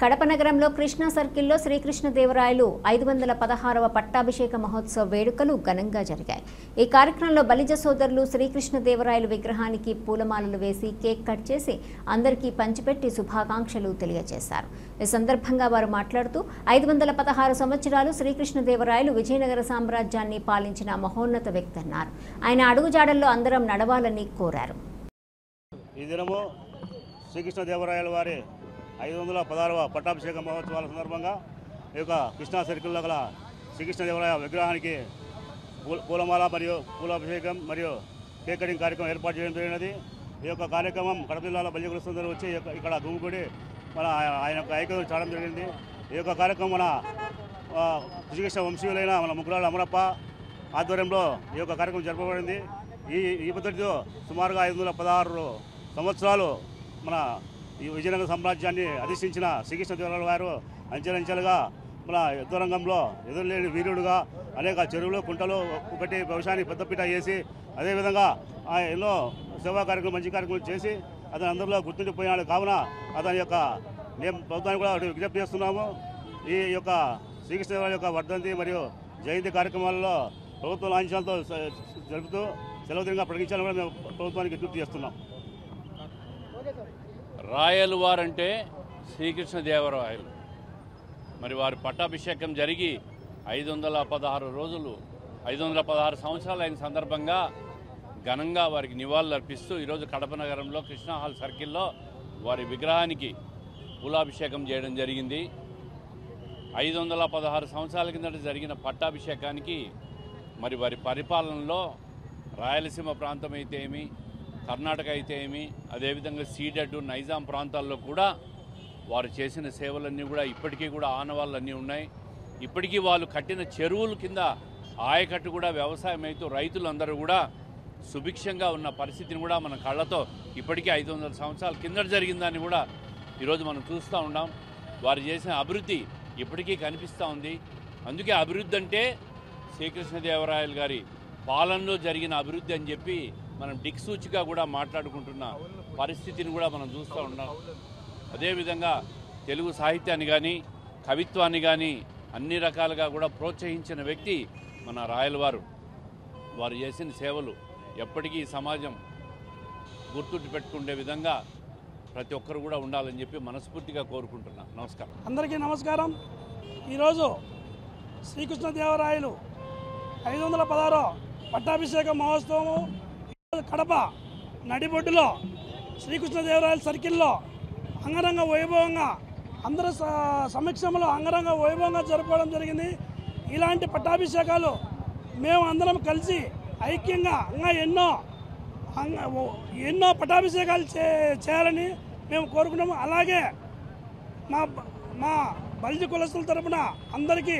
కడప నగరంలో కృష్ణా సర్కిల్లో శ్రీకృష్ణదేవరాయలు 516వ పట్టాభిషేక మహోత్సవ వేడుకలు ఘనంగా జరిగాయి. ఈ కార్యక్రమంలో బలిజ సోదరులు శ్రీకృష్ణదేవరాయలు విగ్రహానికి పూలమాలలు వేసి కేక్ కట్ చేసి అందరికీ పంచిపెట్టి శుభాకాంక్షలు తెలియజేశారు. ఈ సందర్భంగా వారు మాట్లాడుతూ 516 సంవత్సరాలు శ్రీకృష్ణదేవరాయలు విజయనగర సామ్రాజ్యాన్ని పాలించిన మహోన్నత వ్యక్తి అన్నారు. ఆయన అడుగుజాడల్లో అందరం నడవాలని కోరారు. ఈ దినము శ్రీకృష్ణదేవరాయల వారి 516వ పట్టాభిషేక మహోత్సవాల సందర్భంగా ఈ యొక్క కృష్ణా సర్కిల్లో గల శ్రీకృష్ణదేవరాయ విగ్రహానికి పూలమాల మరియు పూలాభిషేకం మరియు కేక్ కటింగ్ కార్యక్రమం ఏర్పాటు చేయడం జరిగినది. ఈ యొక్క కార్యక్రమం కడప జిల్లాలో బలిజ కులస్తులందరూ వచ్చి ఇక్కడ గుమిగూడి మన ఆయన యొక్క ఐక్యతను చాటం జరిగింది. ఈ యొక్క కార్యక్రమం మన శ్రీకృష్ణ వంశీయులైన మన ముగ్గురాళ్ళ అమరప్ప ఆధ్వర్యంలో ఈ యొక్క కార్యక్రమం జరపబడింది. ఈ పద్ధతితో సుమారుగా 516 సంవత్సరాలు మన ఈ విజయనగర సామ్రాజ్యాన్ని అధిష్ఠించిన శ్రీకృష్ణదేవరాయల వారు అంచెలంచెలుగా మన యుద్ధ రంగంలో ఎదురులేని వీరుడుగా అనేక చెరువులు కుంటలు ఒకటి వ్యవసాయాన్ని పెద్దపీట వేసి అదేవిధంగా ఎన్నో సేవా కార్యక్రమం మంచి కార్యక్రమం చేసి అతను అందరిలో గుర్తుండిపోయినాడు. కావున అతని యొక్క మేము ప్రభుత్వానికి కూడా విజ్ఞప్తి చేస్తున్నాము. ఈ యొక్క శ్రీకృష్ణదేవరాయల యొక్క వర్ధంతి మరియు జయంతి కార్యక్రమాల్లో ప్రభుత్వ లాంఛనాలతో జరుపుతూ సెలవు దినంగా ప్రకటించాలని కూడా మేము ప్రభుత్వానికి విజ్ఞప్తి చేస్తున్నాం. రాయలు వారంటే శ్రీకృష్ణదేవరాయలు మరి వారి పట్టాభిషేకం జరిగి 516 సంవత్సరాలు అయిన సందర్భంగా ఘనంగా వారికి నివాళులు అర్పిస్తూ ఈరోజు కడప నగరంలో కృష్ణా హాల్ సర్కిల్లో వారి విగ్రహానికి పూలాభిషేకం చేయడం జరిగింది. 516 సంవత్సరాల కిందట జరిగిన పట్టాభిషేకానికి మరి వారి పరిపాలనలో రాయలసీమ ప్రాంతం అయితే ఏమి, కర్ణాటక అయితే ఏమి, అదేవిధంగా సీడెడ్ నైజాం ప్రాంతాల్లో కూడా వారు చేసిన సేవలన్నీ కూడా ఇప్పటికీ కూడా ఆనవాళ్ళన్నీ ఉన్నాయి. ఇప్పటికీ వాళ్ళు కట్టిన చెరువుల కింద ఆయకట్టు కూడా వ్యవసాయం అవుతూ రైతులందరూ కూడా సుభిక్షంగా ఉన్న పరిస్థితిని కూడా మన కళ్ళతో ఇప్పటికీ 500 సంవత్సరాల కిందట జరిగిందని కూడా ఈరోజు మనం చూస్తూ ఉన్నాం. వారు చేసిన అభివృద్ధి ఇప్పటికీ కనిపిస్తూ ఉంది. అందుకే అభివృద్ధి అంటే శ్రీకృష్ణదేవరాయలు గారి పాలనలో జరిగిన అభివృద్ధి అని చెప్పి మనం దిక్సూచిగా కూడా మాట్లాడుకుంటున్న పరిస్థితిని కూడా మనం చూస్తూ ఉన్నాం. అదేవిధంగా తెలుగు సాహిత్యాన్ని కానీ కవిత్వాన్ని కానీ అన్ని రకాలుగా కూడా ప్రోత్సహించిన వ్యక్తి మన రాయల వారు. వారు చేసిన సేవలు ఎప్పటికీ సమాజం గుర్తుండి పెట్టుకునే విధంగా ప్రతి ఒక్కరు కూడా ఉండాలని చెప్పి మనస్ఫూర్తిగా కోరుకుంటున్నాను. నమస్కారం. అందరికీ నమస్కారం. ఈరోజు శ్రీకృష్ణదేవరాయలు 516 పట్టాభిషేక మహోత్సవం కడప నడిబొడ్డులో శ్రీకృష్ణదేవరాయల సర్కిల్లో అంగరంగ వైభవంగా అందరి సమక్షంలో అంగరంగ వైభవంగా జరుపుకోవడం జరిగింది. ఇలాంటి పట్టాభిషేకాలు మేము అందరం కలిసి ఐక్యంగా ఎన్నో పట్టాభిషేకాలు చేయాలని మేము కోరుకున్నాము. అలాగే మా బలిజ కులస్తుల తరపున అందరికీ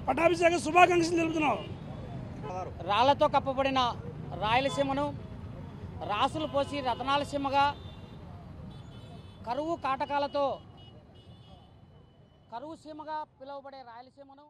పట్టాభిషేక శుభాకాంక్షలు తెలుపుతున్నాం. రాళ్లతో కప్పబడిన రాయలసీమను రాసులు పోసి రతనాల సీమగా కరువు కాటకాలతో కరువు సీమగా పిలువబడే రాయలసీమను